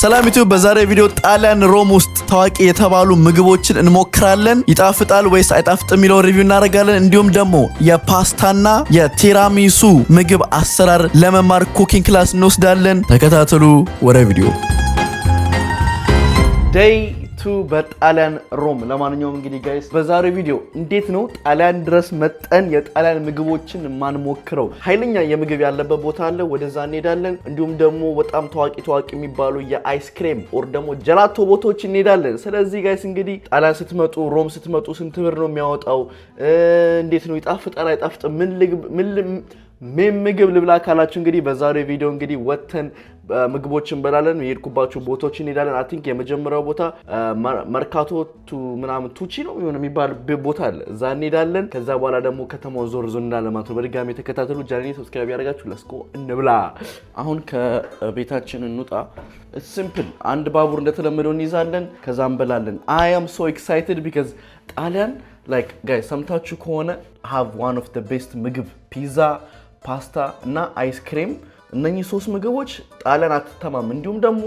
ሰላም ዩቲዩብ በዛሬው ቪዲዮ ጣሊያን ሮም ውስጥ ታዋቂ የተባሉ ምግቦችን እንሞክራለን። ይጣፍጣል ወይስ አይጣፍጥም የሚለው ሪቪው እናደርጋለን። እንዲሁም ደግሞ የፓስታና የቲራሚሱ ምግብ አሰራር ለመማር ኩኪንግ ክላስ እንወስዳለን። ተከታተሉ። ወደ ቪዲዮ ዴይ በጣሊያን ሮም። ለማንኛውም እንግዲህ ጋይስ በዛሬው ቪዲዮ እንዴት ነው ጣሊያን ድረስ መጠን የጣሊያን ምግቦችን ማን ሞክረው ኃይለኛ የምግብ ያለበት ቦታ አለ፣ ወደዛ እንሄዳለን። እንዲሁም ደግሞ በጣም ታዋቂ የሚባሉ የአይስክሬም ኦር ደግሞ ጀላቶ ቦታዎች እንሄዳለን። ስለዚህ ጋይስ እንግዲህ ጣሊያን ስትመጡ ሮም ስትመጡ ስንት ብር ነው የሚያወጣው? እንዴት ነው ይጣፍጣል አይጣፍጥም? ምን ምግብ ልብላ ካላችሁ እንግዲህ በዛሬው ቪዲዮ እንግዲህ ወተን ምግቦችን እንበላለን። የሄድኩባቸው ቦታዎች እንሄዳለን። አይ ቲንክ የመጀመሪያው ቦታ መርካቶ ምናምን ቱቺ ነው የሆነ የሚባል ቦታ አለ፣ እዛ እንሄዳለን። ከዛ በኋላ ደግሞ ከተማው ዞር እንዳለን ማለት ነው። በድጋሚ ተከታተሉ። ጃኒ ሰብስክራይብ ያደርጋችሁ። ለስኮ እንብላ። አሁን ከቤታችን እንውጣ። ሲምፕል አንድ ባቡር እንደተለመደው እንይዛለን፣ ከዛ እንበላለን። አይ አም ሶ ኤክሳይትድ ቢካዝ ጣሊያን ላይክ ጋይስ ሰምታችሁ ከሆነ have one of the best ምግብ ፒዛ፣ ፓስታ እና አይስክሬም። እነኚህ ሶስት ምግቦች ጣሊያን አትተማም። እንዲሁም ደግሞ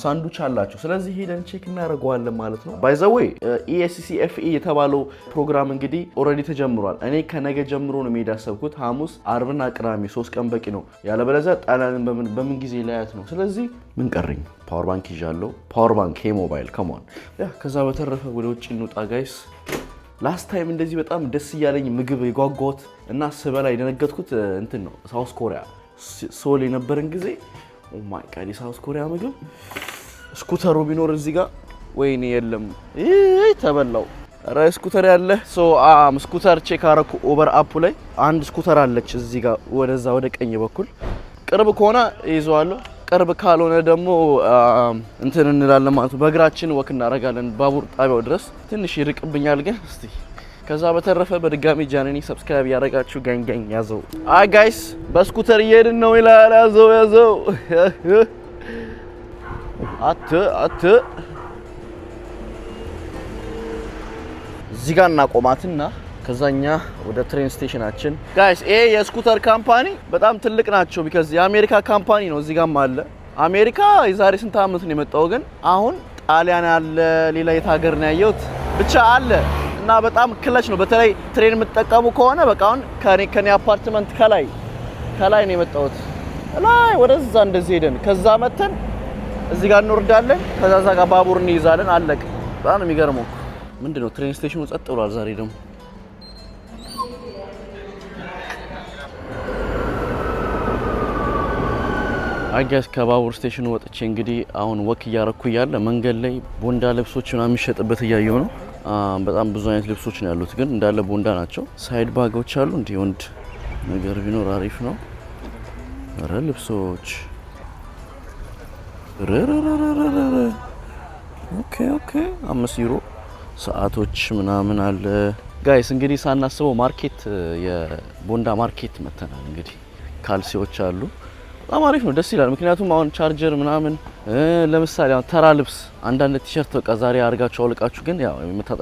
ሳንዱች አላቸው። ስለዚህ ሄደን ቼክ እናደርገዋለን ማለት ነው። ባይ ዘ ዌይ ESCFE የተባለው ፕሮግራም እንግዲህ ኦልሬዲ ተጀምሯል። እኔ ከነገ ጀምሮ ነው መሄድ ያሰብኩት። ሐሙስ፣ አርብና ቅዳሜ 3 ቀን በቂ ነው። ያለበለዚያ ጣሊያንን በምን ጊዜ ላያት ነው። ስለዚህ ምን ቀረኝ? ፓወር ባንክ ይዣለሁ። ፓወር ባንክ ሞባይል ከሞን ያ። ከዛ በተረፈ ወደ ውጭ እንውጣ ጋይስ። ላስት ታይም እንደዚህ በጣም ደስ እያለኝ ምግብ የጓጓሁት እና ስበላ የደነገጥኩት እንትን ነው ሳውዝ ኮሪያ ሶል የነበረን ጊዜ። ኦ ማይ ጋድ የሳውዝ ኮሪያ ምግብ። ስኩተሩ ቢኖር እዚህ ጋር ወይኔ የለም ተበላው። ኧረ ስኩተር ያለ ስኩተር ቼክ አደረኩ ኦቨር አፑ ላይ። አንድ ስኩተር አለች እዚህ ጋር ወደዛ ወደ ቀኝ በኩል። ቅርብ ከሆነ ይዘዋለሁ፣ ቅርብ ካልሆነ ደግሞ እንትን እንላለን ማለት ነው። በእግራችን ወክ እናደርጋለን ባቡር ጣቢያው ድረስ። ትንሽ ይርቅብኛል ግን እስቲ። ከዛ በተረፈ በድጋሚ ጃነኒ ሰብስክራይብ ያደረጋችሁ ጋኝ ያዘው። አይ ጋይስ በስኩተር እየሄድን ነው ይላል። ያዘው አት እዚህ ጋር እናቆማትና ከዛኛ ወደ ትሬን ስቴሽናችን። ጋይስ ይሄ የስኩተር ካምፓኒ በጣም ትልቅ ናቸው ቢካዝ የአሜሪካ ካምፓኒ ነው። እዚህ ጋርም አለ። አሜሪካ የዛሬ ስንት ዓመት ነው የመጣው፣ ግን አሁን ጣሊያን አለ፣ ሌላ የት ሀገር ነው ያየሁት ብቻ አለ። እና በጣም ክለች ነው። በተለይ ትሬን የምትጠቀሙ ከሆነ በቃ አሁን ከኔ አፓርትመንት ከላይ ነው የመጣሁት። ላይ ወደዛ እንደዚህ ሄደን ከዛ መተን እዚህ ጋር እንወርዳለን። ከዛ ጋር ባቡር እንይዛለን። አለቅ። በጣም ነው የሚገርመው። ምንድነው ትሬን ስቴሽኑ ጸጥ ብሏል ዛሬ ደግሞ። አጋስ ከባቡር ስቴሽኑ ወጥቼ እንግዲህ አሁን ወክ እያረኩ ያለ መንገድ ላይ ቦንዳ ልብሶች ምናምን የሚሸጥበት እያየሁ ነው። በጣም ብዙ አይነት ልብሶች ነው ያሉት፣ ግን እንዳለ ቦንዳ ናቸው። ሳይድ ባጎች አሉ። እንዴ ወንድ ነገር ቢኖር አሪፍ ነው። አረ ልብሶች ኦኬ 5 ዩሮ። ሰዓቶች ምናምን አለ ጋይስ። እንግዲህ ሳናስበው ማርኬት የቦንዳ ማርኬት መተናል። እንግዲህ ካልሲዎች አሉ። በጣም አሪፍ ነው፣ ደስ ይላል። ምክንያቱም አሁን ቻርጀር ምናምን ለምሳሌ አሁን ተራ ልብስ አንዳንድ ቲሸርት በቃ ዛሬ አርጋችሁ አውልቃችሁ ግን ያው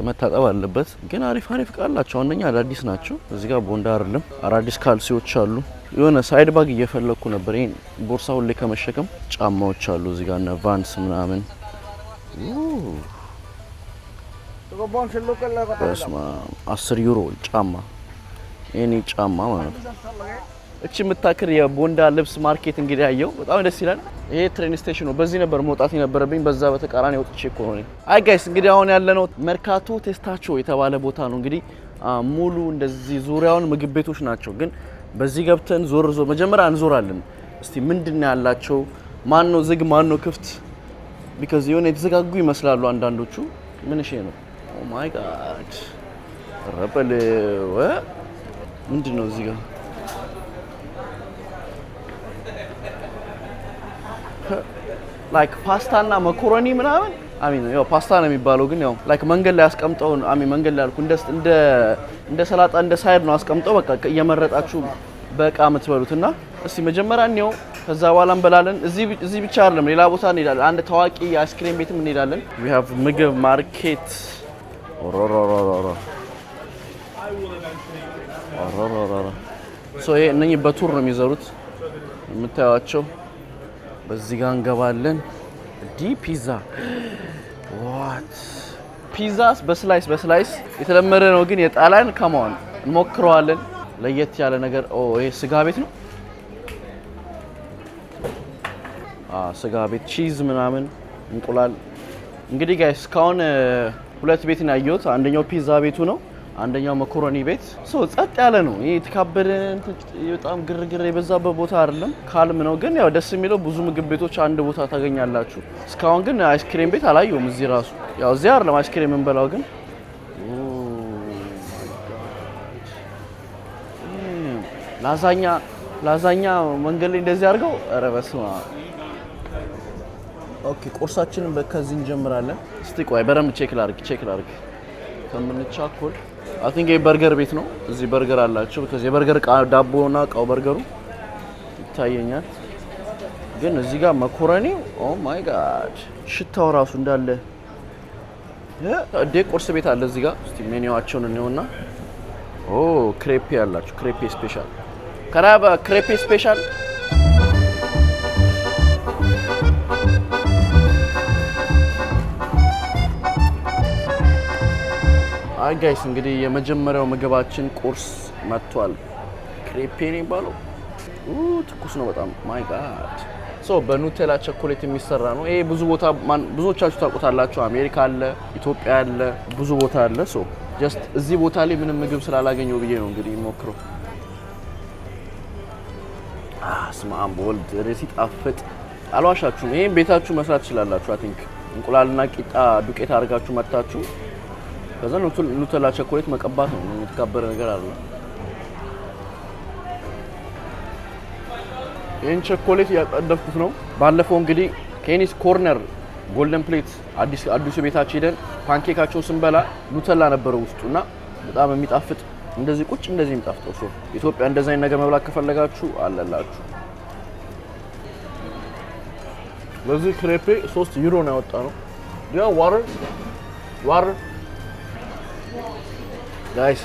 መታጠብ አለበት። ግን አሪፍ ቃላቸው አንደኛ አዳዲስ ናቸው። እዚህ ጋር ቦንዳ አይደለም አዳዲስ ካልሲዎች አሉ። የሆነ ሳይድ ባግ እየፈለኩ ነበር ይሄን ቦርሳው ላይ ከመሸከም። ጫማዎች አሉ እዚህ ጋር እና ቫንስ ምናምን 10 ዩሮ ጫማ። የኔ ጫማ ማለት ነው። እቺ የምታክር የቦንዳ ልብስ ማርኬት እንግዲህ ያየው በጣም ደስ ይላል። ይሄ ትሬን ስቴሽን ነው። በዚህ ነበር መውጣት የነበረብኝ፣ በዛ በተቃራኒ ወጥቼ እኮ ነው። አይ ጋይስ እንግዲህ አሁን ያለነው መርካቶ ቴስታቾ የተባለ ቦታ ነው። እንግዲህ ሙሉ እንደዚህ ዙሪያውን ምግብ ቤቶች ናቸው። ግን በዚህ ገብተን ዞር መጀመሪያ እንዞራለን። እስቲ ምንድነው ያላቸው፣ ማን ነው ዝግ ማን ነው ክፍት? ቢካዝ የሆነ የተዘጋጉ ይመስላሉ አንዳንዶቹ። ምን እሺ ነው? ኦ ማይ ጋድ ረበል ምንድነው እዚህ ጋር ላይክ ፓስታና መኮሮኒ ምናምን። አሚን ያው ፓስታ ነው የሚባለው፣ ግን ያው ላይክ መንገድ ላይ አስቀምጠው መንገድ ላይ አልኩ እንደ ሰላጣ እንደ ሳይድ ነው አስቀምጠው በቃ እየመረጣችሁ በቃ የምትበሉትና። እስቲ መጀመሪያ ነው ከዛ በኋላ እንበላለን። እዚህ ብቻ አይደለም ሌላ ቦታ እንሄዳለን። አንድ ታዋቂ የአይስክሬም ቤትም እንሄዳለን። we have ምግብ ማርኬት ሶ እነኚህ በቱር ነው የሚዘሩት የምታዩዋቸው። በዚህ ጋር እንገባለን። ዲ ፒዛ ዋት ፒዛስ በስላይስ የተለመደ ነው፣ ግን የጣሊያን ከማን እንሞክረዋለን። ለየት ያለ ነገር ይሄ ስጋ ቤት ነው። ስጋ ቤት ቺዝ ምናምን እንቁላል። እንግዲህ ጋይስ እስካሁን ሁለት ቤት ነው ያየሁት። አንደኛው ፒዛ ቤቱ ነው፣ አንደኛው መኮረኒ ቤት። ጸጥ ያለ ነው። ይሄ የተካበደ በጣም ግርግር የበዛበት ቦታ አይደለም፣ ካልም ነው። ግን ያው ደስ የሚለው ብዙ ምግብ ቤቶች አንድ ቦታ ታገኛላችሁ። እስካሁን ግን አይስክሬም ቤት አላየሁም እዚህ ራሱ። ያው እዚህ አይደለም አይስክሬም የምንበላው፣ ግን ላዛኛ መንገድ ላይ እንደዚህ አድርገው። ኧረ በስመ አብ። ኦኬ ቁርሳችንን ከዚህ እንጀምራለን። እስቲ ቆይ በደንብ ቼክ ላድርግ ከምንቻኮል። አይ ቲንክ የበርገር ቤት ነው። እዚህ በርገር አላቸው። ከዚህ የበርገር ዳቦና እቃው በርገሩ ይታየኛል። ግን እዚህ ጋር መኮረኒ ኦ ማይ ጋድ ሽታው ራሱ እንዳለ ቁርስ ቤት አለ እዚህ ጋር። እስቲ ሜኒዋቸውን እንየውና ክሬፔ ያላችሁ ክሬፔ ስፔሻል ከራባ ክሬፔ ስፔሻል አይ ጋይስ እንግዲህ የመጀመሪያው ምግባችን ቁርስ መጥቷል። ክሬፔ ነው የሚባለው። ትኩስ ነው በጣም ማይ ጋድ። በኑቴላ ቸኮሌት የሚሰራ ነው። ይሄ ብዙ ቦታ ብዙዎቻችሁ ታውቁታላችሁ። አሜሪካ አለ፣ ኢትዮጵያ አለ፣ ብዙ ቦታ አለ። ጀስት እዚህ ቦታ ላይ ምንም ምግብ ስላላገኘው ብዬ ነው እንግዲህ ሞክረው። ስማም ቦልድ ሲጣፍጥ አልዋሻችሁም። ይሄን ቤታችሁ መስራት ትችላላችሁ። አይ ቲንክ እንቁላልና ቂጣ ዱቄት አድርጋችሁ መታችሁ ከዛ ኑቴላ ቸኮሌት መቀባት ነው። የተካበረ ነገር አለ። ይሄን ቸኮሌት ያጠደፍኩት ነው። ባለፈው እንግዲህ ኬኒስ ኮርነር ጎልደን ፕሌት አዲሱ ቤታችን ሄደን ፓንኬካቸውን ስንበላ ኑቴላ ነበረው ውስጡና በጣም የሚጣፍጥ እንደዚህ ቁጭ እንደዚህ የሚጣፍጠው። ኢትዮጵያ እንደዚህ አይነት ነገር መብላት ከፈለጋችሁ አለላችሁ። ለዚህ ክሬፔ 3 ዩሮ ነው ያወጣነው። ዋር ጋይስ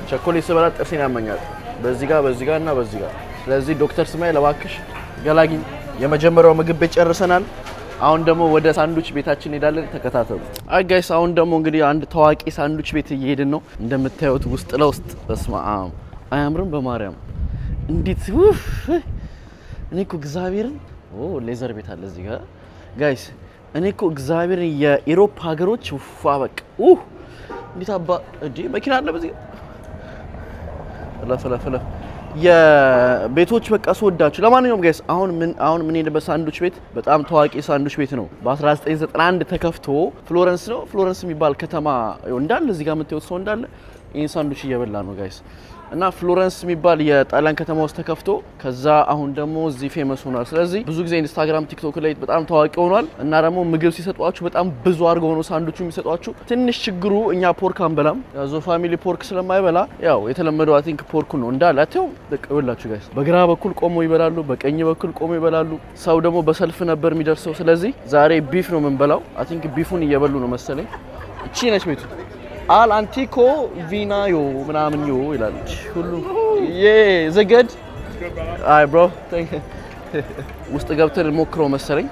ቸኮሌት ስበላ ጥርሴን ያመኛል። በዚህ ጋር እና በዚህ ጋር። ስለዚህ ዶክተር ስማይ ለባክሽ ገላጊኝ። የመጀመሪያው ምግብ ቤት ጨርሰናል። አሁን ደግሞ ወደ ሳንዱች ቤታችን እንሄዳለን። ተከታተሉ። አይ ጋይስ አሁን ደግሞ እንግዲህ አንድ ታዋቂ ሳንዱች ቤት እየሄድን ነው። እንደምታዩት ውስጥ ለውስጥ በስመ አብ አያምርም? በማርያም እንዴት እኔ እኮ እግዚአብሔርን ሌዘር ቤት አለ እዚህ ጋር ጋይስ። እኔ እኮ እግዚአብሔርን የኢሮፕ ሀገሮች በቃ እንዴት አባ መኪና አለ በዚህ ለፈለፈለ የቤቶች በቃ ስወዳችሁ። ለማንኛውም ጋይስ አሁን ምን ሄደበት ሳንዱች ቤት በጣም ታዋቂ ሳንዱች ቤት ነው። በ1991 ተከፍቶ ፍሎረንስ የሚባል ከተማ እንዳለ እዚህ ጋር የምታዩት ሰው እንዳለ ይሄን ሳንዱች እየበላ ነው ጋይስ። እና ፍሎረንስ የሚባል የጣሊያን ከተማ ውስጥ ተከፍቶ ከዛ አሁን ደግሞ እዚህ ፌመስ ሆኗል። ስለዚህ ብዙ ጊዜ ኢንስታግራም፣ ቲክቶክ ላይ በጣም ታዋቂ ሆኗል። እና ደግሞ ምግብ ሲሰጧችሁ በጣም ብዙ አድርገው ነው ሳንዱቹ የሚሰጧችሁ። ትንሽ ችግሩ እኛ ፖርክ አንበላም። ያው ፋሚሊ ፖርክ ስለማይበላ ያው የተለመደው አይ ቲንክ ፖርኩ ነው እንዳለ አትው ይኸውላችሁ ጋይስ። በግራ በኩል ቆሞ ይበላሉ፣ በቀኝ በኩል ቆሞ ይበላሉ። ሰው ደግሞ በሰልፍ ነበር የሚደርሰው። ስለዚህ ዛሬ ቢፍ ነው የምንበላው። አይ ቲንክ ቢፉን እየበሉ ነው መሰለኝ። እቺ ነች ቤቱ አል አንቲኮ ቪናዮ ምናምን ይላል ሁሉ ዘገድ አይ ብሮ ውስጥ ገብተን ሞክረው መሰለኝ።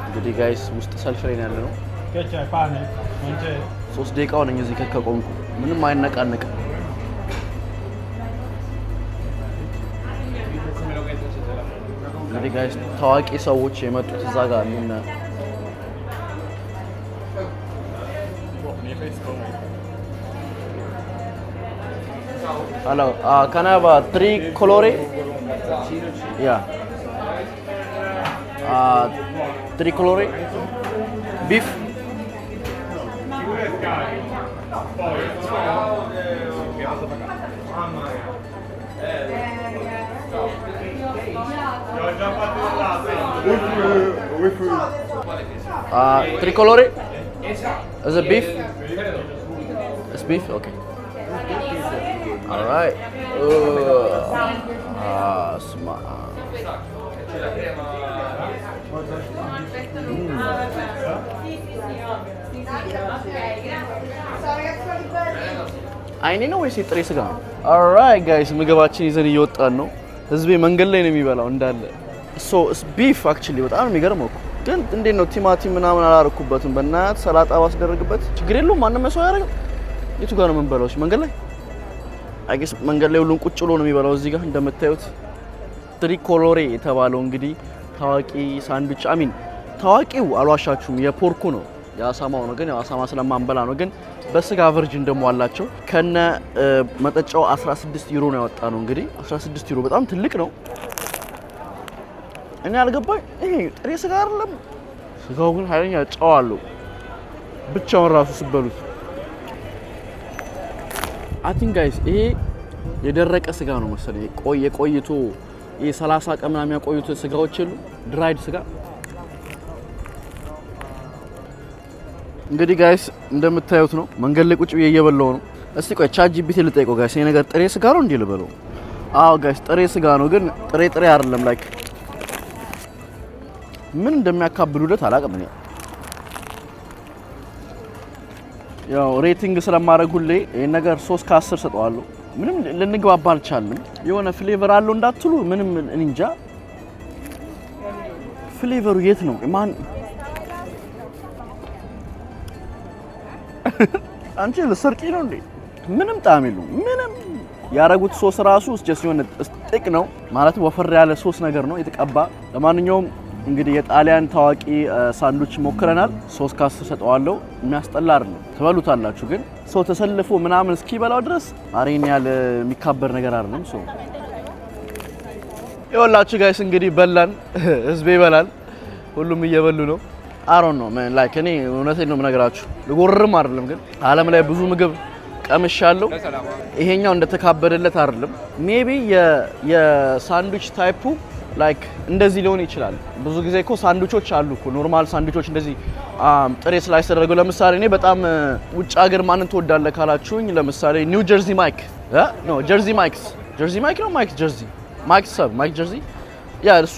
እንግዲህ ጋይስ ውስጥ ሰልፍ ላይ ያለ ነው። 3 ደቂቃው ነኝ እዚህ ከቆምኩ ምንም አይነቃነቅም። እንግዲህ ጋይስ ታዋቂ ሰዎች የመጡት እዛ ጋር ምን Hello, can I have 3 colore? Yeah. 3 colore? Beef? Tricolore? Is it beef? It's beef? Okay. All right. Smart. አይኔ ነው ወይስ ጥሬ ስጋ ነው? All right guys ምግባችን ይዘን እየወጣን ነው። ህዝቤ መንገድ ላይ ነው የሚበላው እንዳለ ሶ ቢፍ አክቹሊ በጣም የሚገርመው እኮ ግን እንዴት ነው ቲማቲም ምናምን አላረኩበትም። በእናትህ ሰላጣ ባስደረግበት ችግር የለውም። ማንም ሰው ያደርጋል። የቱ ጋር ነው የምንበላው? መንገድ ላይ አይገስ መንገድ ላይ ሁሉን ቁጭ ብሎ ነው የሚበላው። እዚህ ጋር እንደምታዩት ትሪኮሎሬ የተባለው እንግዲህ ታዋቂ ሳንድዊች አሚን ታዋቂው አልዋሻችሁም የፖርኩ ነው የአሳማው ነው። ግን የአሳማ ስለማንበላ ነው። ግን በስጋ ቨርጅን ደግሞ አላቸው ከነ መጠጫው 16 ዩሮ ነው ያወጣ ነው። እንግዲህ 16 ዩሮ በጣም ትልቅ ነው። እኔ አልገባኝ ይሄ ጥሬ ስጋ አይደለም። ስጋው ግን ኃይለኛ ጨው አለው ብቻውን ራሱ ሲበሉት። አይ ቲንክ ጋይስ ይሄ የደረቀ ስጋ ነው መሰለኝ። ቆይቶ ይሄ 30 ቀን ምናምን ያቆዩት ስጋዎች የሉ ድራይድ ስጋ። እንግዲህ ጋይስ እንደምታዩት ነው መንገድ ላይ ቁጭ ብዬ እየበላው ነው። እስቲ ቆይ ቻት ጂፒቲ ልጠይቀው ጋይስ ይሄ ነገር ጥሬ ስጋ ነው እንዴ ልበለው? አዎ ጋይስ ጥሬ ስጋ ነው፣ ግን ጥሬ አይደለም። ላይክ ምን እንደሚያካብዱለት አላውቅም። እኔ ያው ሬቲንግ ስለማድረግ ሁሌ ይሄን ነገር 3 ከ10 ሰጠዋለሁ። ምንም ልንግባባ አልቻልንም። የሆነ ፍሌቨር አለው እንዳትሉ ምንም እንጃ። ፍሌቨሩ የት ነው ማን አንቺ ለሰርቂ ነው እንዴ? ምንም ጣዕም የለውም። ምንም ያረጉት ሶስ ራሱ ጀስት የሆነ ጥቅ ነው ማለት ወፈር ያለ ሶስ ነገር ነው የተቀባ። ለማንኛውም እንግዲህ የጣሊያን ታዋቂ ሳንዱች ሞክረናል። 3 ከ10 ሰጠዋለሁ። የሚያስጠላ አይደለም፣ ትበሉታላችሁ። ግን ሰው ተሰልፎ ምናምን እስኪበላው ድረስ አሬን ያለ የሚካበር ነገር አይደለም። ሶ ይኸውላችሁ ጋይስ እንግዲህ በላን፣ ህዝቤ ይበላል፣ ሁሉም እየበሉ ነው። አሮን ነው ማን ላይክ እኔ እውነቴን ነው የምነግራችሁ። ልጎርም አይደለም ግን ዓለም ላይ ብዙ ምግብ ቀምሻለሁ። ይሄኛው እንደተካበደለት አይደለም። ሜቢ የሳንድዊች ታይፑ ላይክ እንደዚህ ሊሆን ይችላል። ብዙ ጊዜ እኮ ሳንድዊቾች አሉ እኮ ኖርማል ሳንድዊቾች እንደዚህ ጥሬ ስላይስ ተደረገው። ለምሳሌ እኔ በጣም ውጭ ሀገር ማንን ትወዳለህ ካላችሁኝ ለምሳሌ ኒው ጀርዚ ማይክ ኖ ጀርዚ ማይክስ ነው ማይክ ጀርዚ ማይክ ሰብ ማይክ ጀርዚ ያ እሱ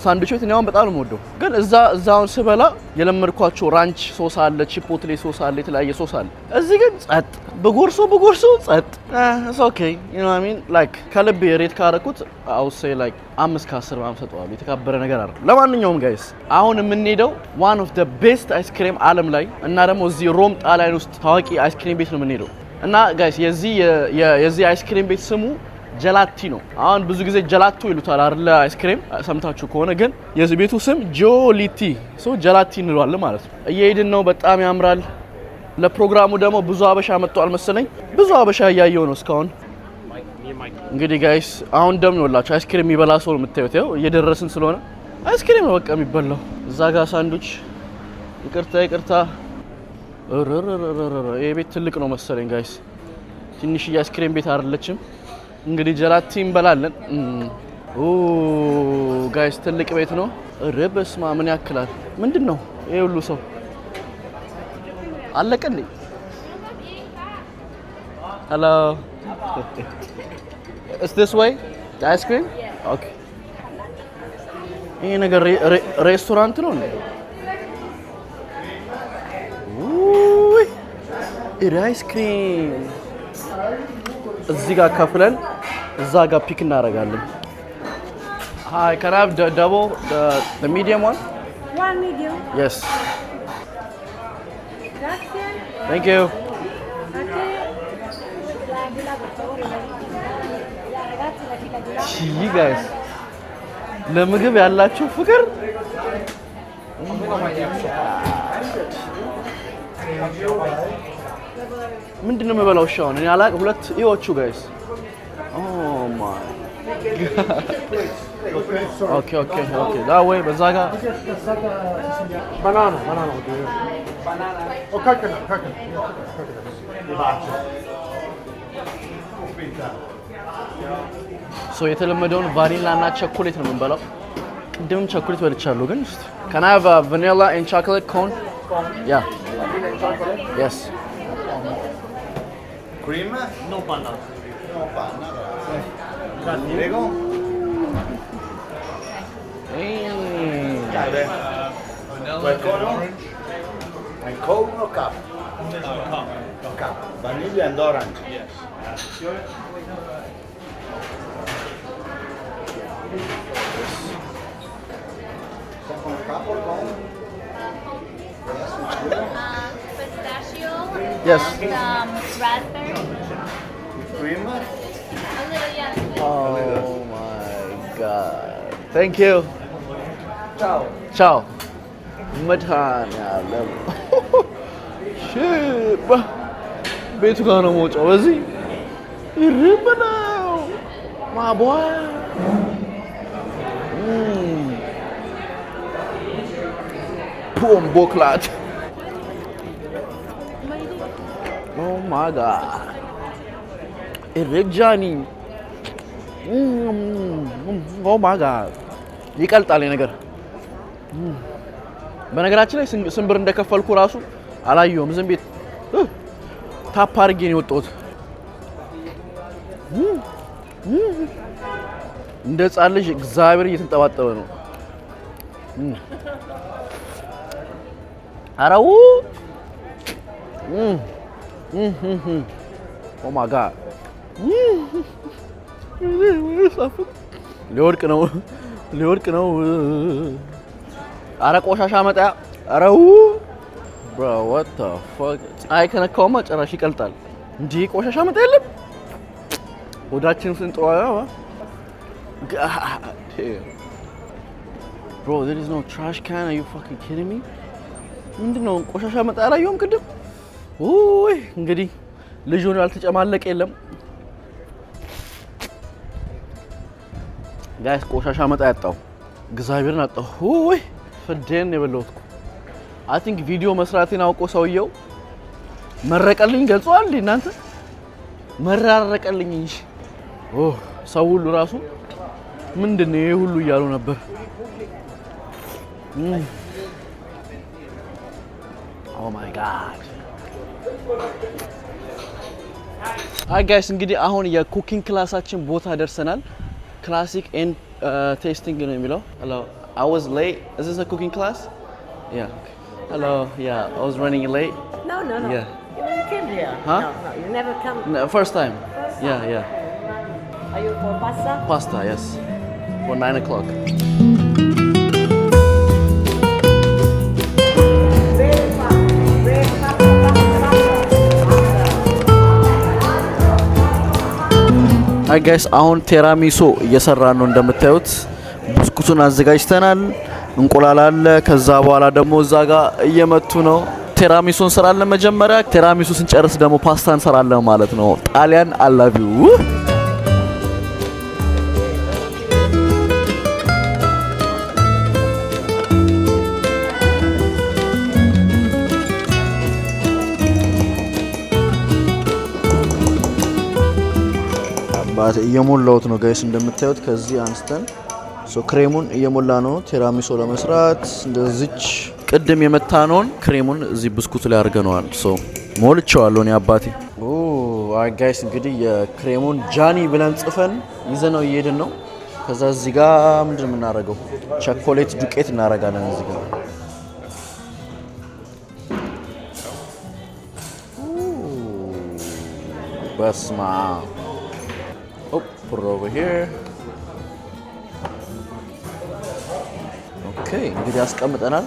ሳንድዊች ቤት ነው በጣም ነው የምወደው። ግን እዛውን ስበላ የለመድኳቸው ራንች ሶስ አለ፣ ቺፖትሌ ሶስ አለ፣ የተለያየ ሶስ አለ። እዚህ ግን ጸጥ በጎርሶ ጸጥ ኢትስ ኦኬ ዩ ኖ አይ ሚን ላይክ ከልቤ ሬት ካረኩት አው ሴ ላይክ 5 ከ10 ምናምን ሰጠዋለሁ። የተካበረ ነገር አይደል። ለማንኛውም ጋይስ አሁን የምንሄደው ዋን ኦፍ ዘ ቤስት አይስክሪም ዓለም ላይ እና ደግሞ እዚህ ሮም ጣሊያን ውስጥ ታዋቂ አይስክሪም ቤት ነው የምንሄደው እና ጋይስ የዚህ አይስክሪም ቤት ስሙ ጀላቲ ነው። አሁን ብዙ ጊዜ ጀላቶ ይሉታል አይደል አይስክሪም ሰምታችሁ ከሆነ ግን የዚህ ቤቱ ስም ጆሊቲ ጀላቲ እንለዋለን ማለት ነው። እየሄድን ነው። በጣም ያምራል። ለፕሮግራሙ ደግሞ ብዙ አበሻ መጥቷል መሰለኝ። ብዙ አበሻ እያየው ነው እስካሁን። እንግዲህ ጋይስ አሁን ደግሞ ይኸውላችሁ አይስክሪም የሚበላ ሰው ነው የምታዩት። ያው እየደረስን ስለሆነ አይስክሪም ነው በቃ የሚበላው። እዛ ጋር ሳንዱች ይቅርታ ይሄ ቤት ትልቅ ነው መሰለኝ ጋይስ። ትንሽ የአይስክሪም ቤት አይደለችም። እንግዲህ ጀላቲ እንበላለን። ኦ ጋይስ ትልቅ ቤት ነው። ረበስማ ምን ያክላል? ምንድነው ይሄ ሁሉ ሰው አለቀ እንዴ? ሄሎ is this way the ice cream okay ይሄ ነገር ሬስቶራንት ነው እንዴ? ኡይ ኢራ አይስክሪም እዚህ ጋር ከፍለን እዛ ጋር ፒክ እናደርጋለን። Hi, can I have the double, the medium one? One medium. Yes. Grazie. Thank you. You guys, ለምግብ ያላችሁ ፍቅር ምንድን ነው የምበላው? እሺ አሁን እኔ አላውቅም። ሁለት ይወቹ ጋይስ ኦ ማይ ኦኬ that way በዛ ጋር banana o coconut ሶ የተለመደውን ቫኒላ እና ቸኮሌት ነው የምንበላው። ቅድምም ቸኮሌት በልቻለሁ ግን can I have a vanilla and chocolate cone? Yeah. vanilla and chocolate. Yes. Cream? No banana. No panna. Prego. Quel cone? And cone or cup? Cup. Vanilla and orange. Yes. Pistachio. Yes. And, raspberry. Cream? A little, yeah. Oh my god. Thank you. Ciao. Ciao. መድኃኒዓለም ሽባ ቤቱ ጋር ነው መውጫው። በዚህ ይርብ ነው ማቧ ቦክላት ኦ ማይ ጋድ ኢሬጃኒ ኦ ማይ ጋድ ይቀልጣል ነገር። በነገራችን ላይ ስንት ብር እንደከፈልኩ ራሱ አላየሁም። ዝም ቤት ታፕ አድርጌ ነው የወጣሁት። እንደ ሕፃን ልጅ እግዚአብሔር እየተንጠባጠበ ነው። አራው ኦ ማይ ጋድ ሊወድቅ ነው። አረ ቆሻሻ መጣ። አረው bro what the fuck ፀሐይ ከነካውማ ጭራሽ ይቀልጣል እንጂ ቆሻሻ መጣ የለም። ወዳችን ስንጠዋ bro there is no trash can. Are you fucking kidding me? ምንድነው ቆሻሻ መጣ ያላየሁም ቅድም። ኦይ እንግዲህ ልጁን ያልተጨማለቀ የለም ጋይስ። ቆሻሻ መጣ ያጣው እግዚአብሔርን አጣሁ። ኦይ ፈደን የበለውት አይ ቲንክ ቪዲዮ መስራቴን አውቆ ሰውየው መረቀልኝ ገልጿል። እናንተ መራረቀልኝ እንጂ ኦ ሰው ሁሉ ራሱ ምንድነው ይሄ ሁሉ እያሉ ነበር። ኦ ማይ ጋድ አይ ጋይስ እንግዲህ አሁን የኩኪንግ ክላሳችን ቦታ ደርሰናል። ክላሲክ ኤንድ ቴስቲንግ ነው የሚለው። hello I was late. Is this a cooking class? Yeah. Hello. Yeah, I was running late. No. Yeah. You came here? Huh? No, you never come. No, first time. Yeah. Are you for pasta? Pasta, yes. For 9 o'clock. Hi guys, አሁን ቴራሚሶ እየሰራን ነው እንደምታዩት። ብስኩቱን አዘጋጅተናል። እንቁላል አለ። ከዛ በኋላ ደግሞ እዛ ጋር እየመቱ ነው። ቴራሚሶ እንሰራለን መጀመሪያ። ቴራሚሶ ስንጨርስ ደግሞ ፓስታ እንሰራለን ማለት ነው። ጣሊያን አላቪው አባቴ እየሞላውት ነው ጋይስ እንደምታዩት። ከዚህ አንስተን ክሬሙን እየሞላ ነው ቴራሚሶ ለመስራት። እንደዚች ቅድም የመታነውን ክሬሙን እዚህ ብስኩቱ ላይ አድርገነዋል። ሞልቼዋለሁ እኔ አባቴ። አይ ጋይስ እንግዲህ የክሬሙን ጃኒ ብለን ጽፈን ይዘነው እየሄድን ነው። ከዛ እዚህ ጋር ምንድን የምናደርገው ቸኮሌት ዱቄት እናደርጋለን እዚህ ጋር። በስማ put it over here. ኦኬ እንግዲህ አስቀምጠናል።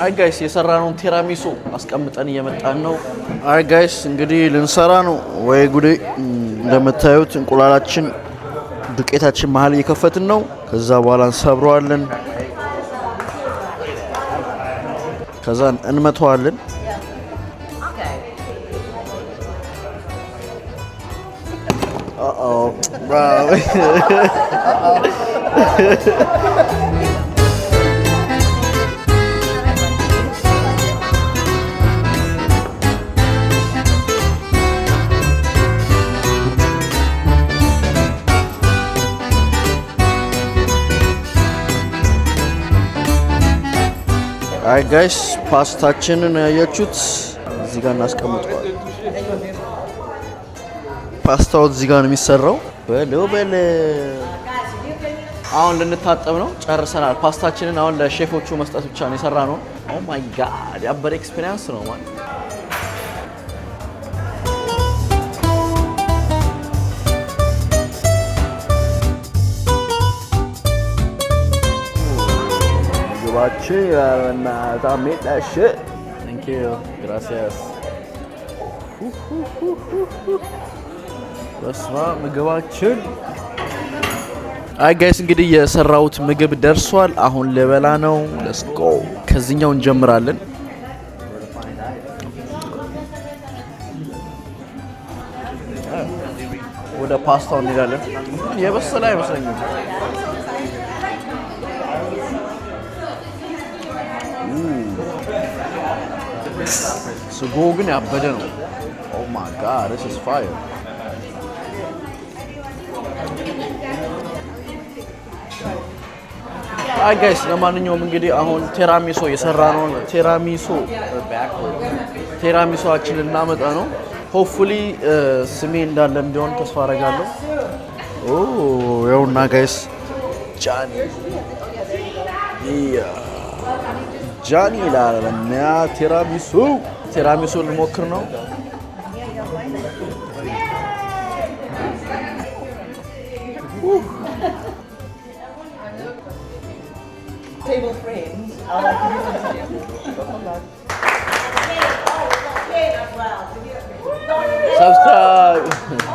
አይ ጋይስ የሰራነውን ቴራሚሶ አስቀምጠን እየመጣን ነው። አይ ጋይስ እንግዲህ ልንሰራ ነው። ወይ ጉዴ! እንደምታዩት እንቁላላችን ዱቄታችን መሀል እየከፈትን ነው። ከዛ በኋላ እንሰብረዋለን። ከዛ እንመተዋለን። bro. አይ ጋይስ ፓስታችንን ያያችሁት እዚህ ጋር እናስቀምጠዋለን። ፓስታው እዚህ ጋር ነው የሚሰራው። በለው አሁን ልንታጠብ ነው። ጨርሰናል። ፓስታችንን አሁን ለሼፎቹ መስጠት ብቻ ነው የሰራነው። ኦ ማይ ጋድ ያበረ ኤክስፒሪየንስ ነው ማለት። ምግባችን እና ታሜጣሽ Thank you. Gracias. በስመ አብ ምግባችን። አይ ጋይስ እንግዲህ የሰራሁት ምግብ ደርሷል። አሁን ልበላ ነው። ሌትስ ጎ። ከዚህኛው እንጀምራለን። ወደ ፓስታው እንሄዳለን። የበሰለ አይመስለኝም። ስጎ ግን ያበደ ነው። ኦ ማይ ጋድ this is fire. አይ ጋይስ ለማንኛውም እንግዲህ አሁን ቴራሚሶ የሰራ ነው። ቴራሚሶአችንን እናመጣ ነው። ሆፕፉሊ ስሜ እንዳለ እንዲሆን ተስፋ አደርጋለሁ። ኦ ያውና ጋይስ ጃኒ ይላል እና ቴራሚሶ ልሞክር ነው። Table frames. I'll like to do something. Subscribe.